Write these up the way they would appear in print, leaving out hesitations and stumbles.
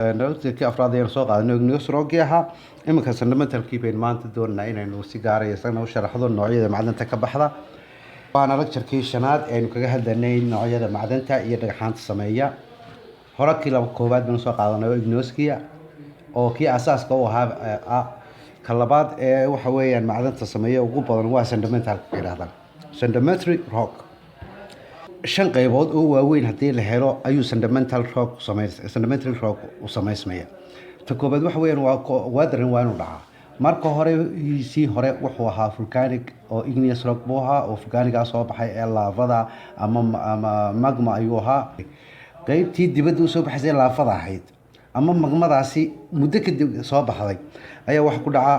Nalti afraad ayaan soo qaadanay news roogii ahaa iminka fundamentalkii bayn maanta doonaa inaynu si gaar ah isagana u sharaxdo noocyada macdanta ka baxda waana lecture-kii shanaad aynu kaga hadlanay noocyada macdanta iyo dhagxaanta sameeya hore kii laba koobaad baynu soo qaadanay ignooskia oo kii asaaska u ahaa ka labaad ee waxa weeyaan macdanta sameeya ugu badan waa fundamentalka yiraahdaan sedimentary rock shan qaybood oo waaweyn haddii la helo ayuu sedimentary rock u samaysmaya ta koobaad waxa weeyaan waa daran waa inuu dhacaa marka hore hore wuxuu ahaa volcanic oo igneous rock buu ahaa oo volcaniga soo baxay ee laavada ama magma ayuu ahaa qaybtii dibadda u soo baxay laavada ahayd ama magmadaasi muddo kadib soo baxday ayaa wax ku dhaca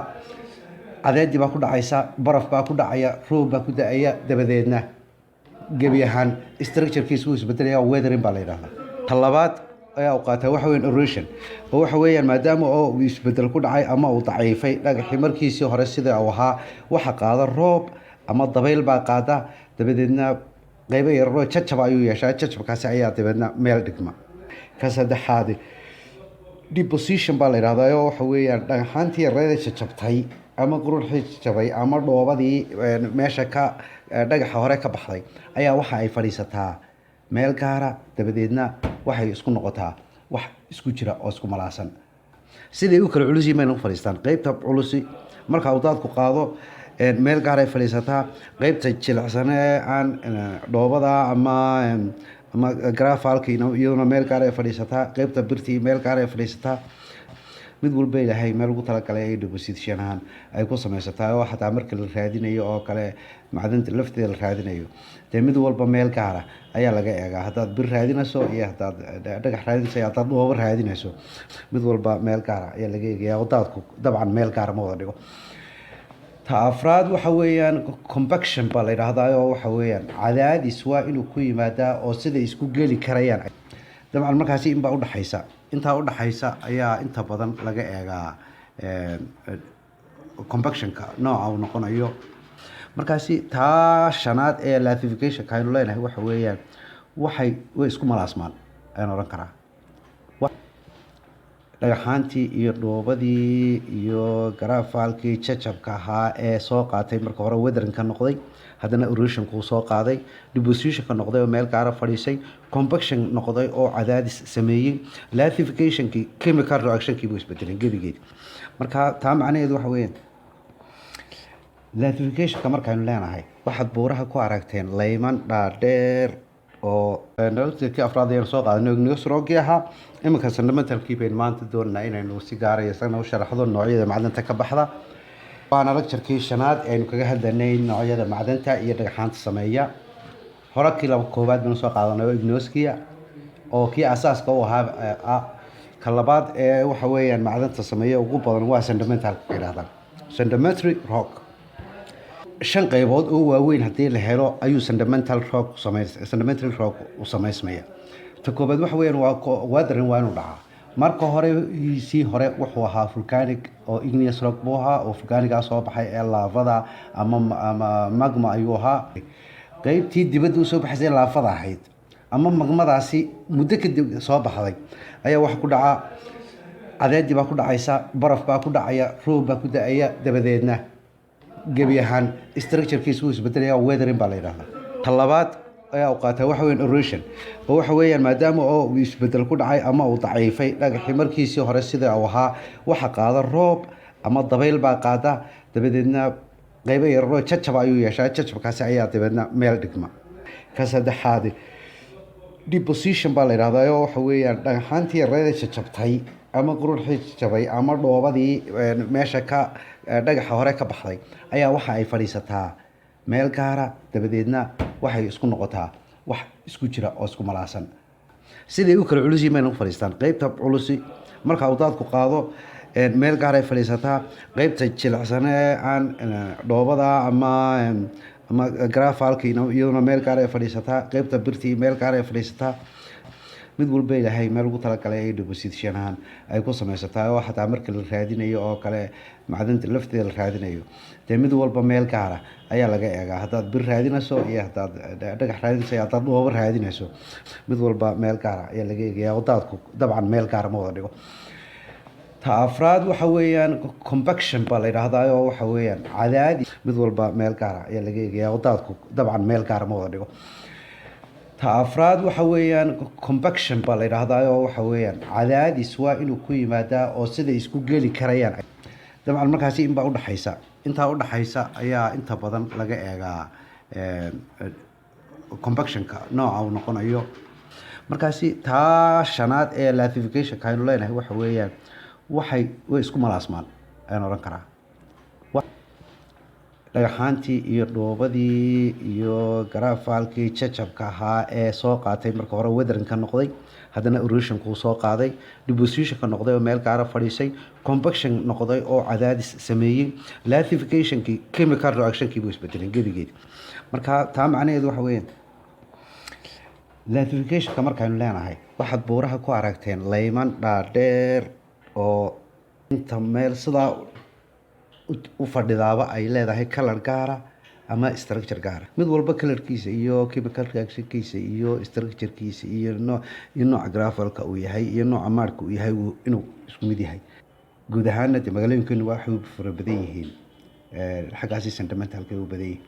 cadeedii baa ku dhacaysa baraf baa ku dhacaya roob baa ku da'aya dabadeedna gebi ahaan structure-kiisu wuu isbedelaya weathering baa la yidhahdaa ta labaad ayaa u qaataa waxa weeyaan erosion oo waxa weeyaan maadaama oo isbedel ku dhacay ama uu daciifay dhagaxii markiisii hore sida uu ahaa waxa qaada roob ama dabayl baa qaada dabadeedna qaybo yaroo jajab ayuu yeeshaa jajabkaasi ayaa dabeedna meel dhigma ka saddexaad deposition baa la yidhahdaa oo waxa weeyaan dhagaxaantii yareeda jajabtay ama quruxii jabay ama dhoobadii meesha ka dhagaxa hore ka baxday ayaa waxa ay fadhiisataa meel gaara dabadeedna waxay isku noqotaa wax isku jira oo isku malaasan siday u kala culus yihiin u fadhiistaan qaybta culusi marka uu daadku qaado meel gaar ay fadhiisataa qaybta jilicsan ee aan dhoobada ama graafalka iyaduna meel gaar ay fadhiisataa qaybta birtii meel gaar ay fadhiisataa mid walba ilaahay meel ugu talagalay ay deposition ahaan ay ku samaysataa oo xataa marka la raadinayo oo kale macdanta lafteeda la raadinayo dee mid walba meel gaara ayaa laga eegaa haddaad bir raadinayso iyo haddaad dhagax raadinayso iyo haddaad dhoobo raadinayso mid walba meel gaara ayaa laga eegayaa oo daadku dabcan meel gaara ma wada dhigo ta afraad waxa weeyaan compaction baa la yidhaahdaa oo waxa weeyaan cadaadis waa inuu ku yimaadaa oo siday isku geli karayaan dabcan markaasi inbaa udhaxaysa intaa udhaxaysa ayaa inta badan laga eegaa compactionka nooca uu noqonayo markaasi taa shanaad ee latificationka aynu leenahay waxa weeyaan way isku malaasmaan ayaan odhan karaa dhagaxaantii iyo dhoobadii iyo garaafaalkii jajabka ahaa ee soo qaatay marka hore weathering-ka noqday haddana erosion-ku soo qaaday deposition-ka noqday oo meel gaara fadhiisay compaction noqday oo cadaadis sameeyey latification-kii chemical reaction-kii buu isbedelay gebigeed marka taa macnaheedu waxa weeyaan latification-ka markaynu leenahay waxaad buuraha ku aragteen layman dhaadheer oo nalti afraad ayaan soo qaadanay news roogii ahaa iminka fundamentalkii bayn maanta doonaa inaynu si gaar ah isagana u sharaxdo noocyada macdanta ka baxda waana lecture-kii shanaad aynu kaga hadlanay noocyada macdanta iyo dhagxaanta sameeya hore kii laba koobaad baynu soo qaadanay ignooskia oo kii asaaska u ahaa ka labaad ee waxa weeyaan macdanta sameeya ugu badan waa sedimentalka yiraahdaan sedimentary rock shan qaybood oo waaweyn haddii la helo ayuu sedimentary rock u samaysmaya ta koobaad waxa weeyaan waa daran waa inuu dhacaa marka hore hore wuxuu ahaa volcanic oo igneous rock buu ahaa oo volcaniga soo baxay ee laavada ama magma ayuu ahaa qaybtii dibadda u soo baxay laavada ahayd ama magmadaasi muddo kadib soo baxday ayaa wax ku dhaca cadeedii baa ku dhacaysa baraf baa ku dhacaya roob baa ku da'aya dabadeedna gebi ahaan structure-kiisu wuu isbedelaya weathering baa la yidhahdaa ta labaad ayaa u qaataa waxa weeyaan erosion oo waxa weeyaan maadaama oo isbedel ku dhacay ama uu daciifay dhagaxii markiisii hore sida uu ahaa waxa qaada roob ama dabayl baa qaada dabadeedna qaybo yaroo jajab ayuu yeeshaa jajabkaasi ayaa dabeedna meel dhigma ka saddexaad deposition baa la yidhahdaa oo waxa weeyaan dhagaxaantii yareeda jajabtay ama quruxii jabay ama dhoobadii meesha ka dhagaxa hore ka baxday ayaa waxa ay fadhiisataa meel gaara dabadeedna waxay isku noqotaa wax isku jira oo isku malaasan siday u kala culus yihiin u fadhiistaan qaybta culusi marka uu daadku qaado meel gaar ay fadhiisataa qaybta jilicsan ee aan dhoobada ama graafalka iyaduna meel gaar ay fadhiisataa qaybta birtii meel gaar ay fadhiisataa mid walba ilaahay meel ugu talagalay ay deposition ahaan ay ku samaysataa oo xataa marka la raadinayo oo kale macdanta lafteeda la raadinayo dee mid walba meel gaara ayaa laga eegaa haddaad bir raadinayso iyo haddaad dhagax raadinayso iyo haddaad dhoobo raadinayso mid walba meel gaara ayaa laga eegayaa oo daadku dabcan meel gaara ma wada dhigo ta afraad waxa weeyaan compaction baa la yidhaahdaa oo waxa weeyaan cadaadi mid walba meel gaara ayaa laga eegayaa oo daadku dabcan meel gaara ma wada dhigo ta afraad waxa weeyaan compaction baa la yidhaahdaa oo waxa weeyaan cadaadis waa inuu ku yimaadaa oo siday isku geli karayaan dabcan markaasi inbaa udhaxaysa intaa udhaxaysa ayaa inta badan laga eegaa compactionka nooca uu noqonayo markaasi taa shanaad ee latificationka aynu leenahay waxa weeyaan way isku malaasmaan ayaan odhan karaa dhagaxaantii iyo dhoobadii iyo garaafaalkii jajabka ahaa ee soo qaatay marka hore weatherinka noqday haddana erosionku soo qaaday depositionka noqday oo meel gaara fadhiisay compaction noqday oo cadaadis sameeyey latificationkii chemical reactionkii buu isbedelay gebigeedi marka taa macnaheedu waxa weeyaan latificationka markaynu leenahay waxaad buuraha ku aragteen layman dhaadheer oo inta meel sidaa u fadhidaaba ay leedahay color gaara ama structure gaara mid walba colorkiisa iyo chemical reactionkiisa iyo structurekiisa iyo nooca gravelka uu yahay iyo nooca maadhka uu yahay inuu isku mid yahay guud ahaana de magaalooyinkeenu waxay fara badan yihiin xaggaasi sentimentalka u badan yihiin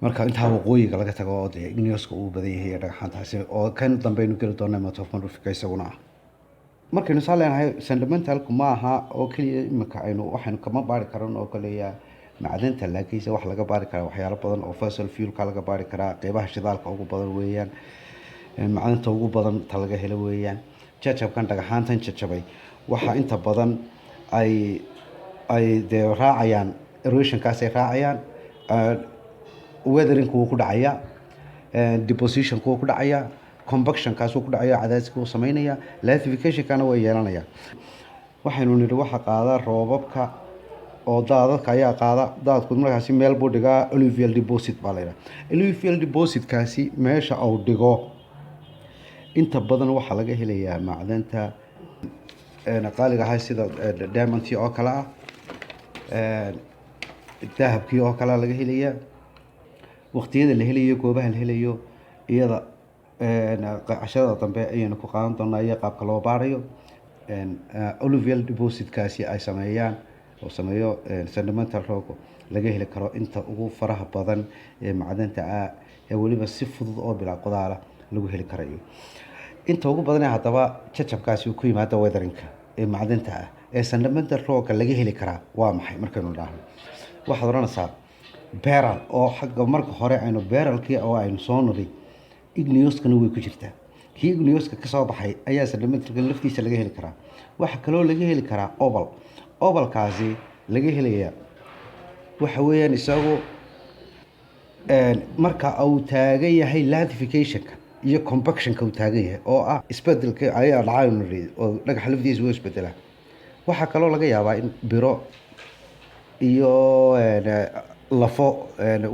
marka intaa waqooyiga laga tago oo dee igneouska uu badan yahay dhagaxaantaasi oo kan dambaynu geli doona metamorphica isaguna ah markaynu saa leenahay sentimentalku ma aha oo keliya imika waxaynu kama baari karan oo kaleya macdanta laakiinse wax laga baari karaa waxyaalo badan oo fossil fuelka laga baari karaa qeybaha shidaalka ugu badan weeyaan macdanta ugu badan ta laga helo weeyaan jajabkan dhagaxaantan jajabay waxa inta badan ay dee raacayaan erosionkaasay raacayaan weatherinka wuu ku dhacayaa depositionka wuu ku dhacayaa compactionkaas wuu ku dhacayaa cadaadiska wuu samaynayaa latificationkana way yeelanayaa waxaynu nidhi waxa qaada roobabka oo daadadka ayaa qaada daadku markaasi meel buu dhigaa alluvial deposit baa la yidhaha alluvial depositkaasi meesha uu dhigo inta badan waxaa laga helayaa macdanta qaaliga ahay sida diamontii oo kale ah dahabkii oo kale laga helayaa waqtiyada la helayo goobaha la helayo iyada cashada dambe ayaynu ku qaadan doonaa iyo qaabka loo baarayo alluvial depositkaasi ay sameeyaan oo sameeyo sedimental rock laga heli karo inta ugu faraha badan ee macdanta ah ee weliba si fudud oo bilaa qodaala lagu heli karayo inta ugu badan haddaba jajabkaasi ku yimaada weatherinka ee macdanta ah ee sedimental rock laga heli karaa waa maxay markaynu dhaahno waxaad odhanaysaa beral oo xagga marka hore aynu beralkii oo aynu soo nuri igneouskana way ku jirtaa kii igneouska kasoo baxay ayaa sedimentalka laftiisa laga heli karaa waxa kaloo laga heli karaa obalkaasi laga helayaa waxa weeyaan isagu marka uu taagan yahay latificationka iyo compactionka uu taagan yahay oo ah isbedelka ayaa dhacay oo dhagaxa laftiisa wuu isbedelaa waxaa kaloo laga yaabaa in biro iyo lafo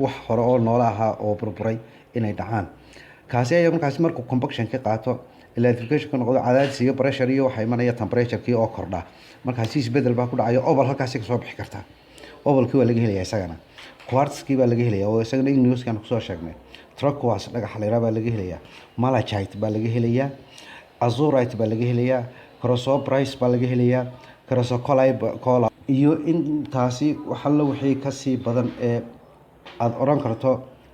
wax hore oo noola ahaa oo burburay inay dhacaan kaasi ayaa markaasi markuu compaction ka qaato latificationka noqdo cadaadis iyo pressure iyo waxa imanaya temperature-kii oo kordha markaasi isbedel baa ku dhacaya obal halkaasi ka soo bixi kartaa obalkii waa laga helayaa isagana quartzkii baa laga helayaa oo isagana igneouskan kusoo sheegnay turquoise dhagaxa la yidhaha baa laga helayaa malachite baa laga helayaa azurite baa laga helayaa chrysoprase baa laga helayaa chrysocolla iyo intaasi waxalla wixii kasii badan ee aada odhan karto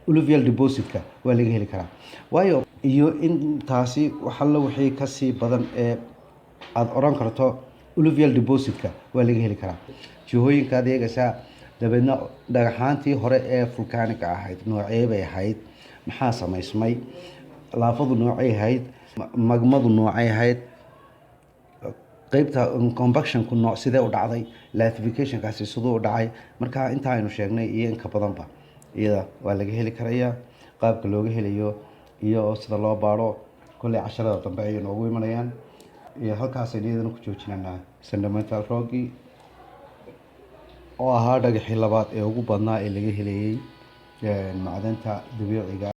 alluvial depositka waa laga heli karaa waayo iyo intaasi waxalla wixii kasii badan ee aada odhan karto alluvial depositka waa laga heli karaa jihooyinka adeegaysaa dabeedna dhagaxaantii hore ee vulcaniga ahayd noocee bay ahayd maxaa samaysmay laafadu noocay ahayd magmadu noocay ahayd qaybta compactionku nooc sidee u dhacday latificationkaasi siduu u dhacay marka intaa aynu sheegnay iyo inka badanba iyada waa laga heli karayaa qaabka looga helayo iyo sida loo baaro kolley casharada dambe ayay noogu imanayaan iyo halkaasaynu iyadana ku joojinanaa sedimental rocky oo ahaa dhagaxii labaad ee ugu badnaa ee laga helayay macdanta dabiiciga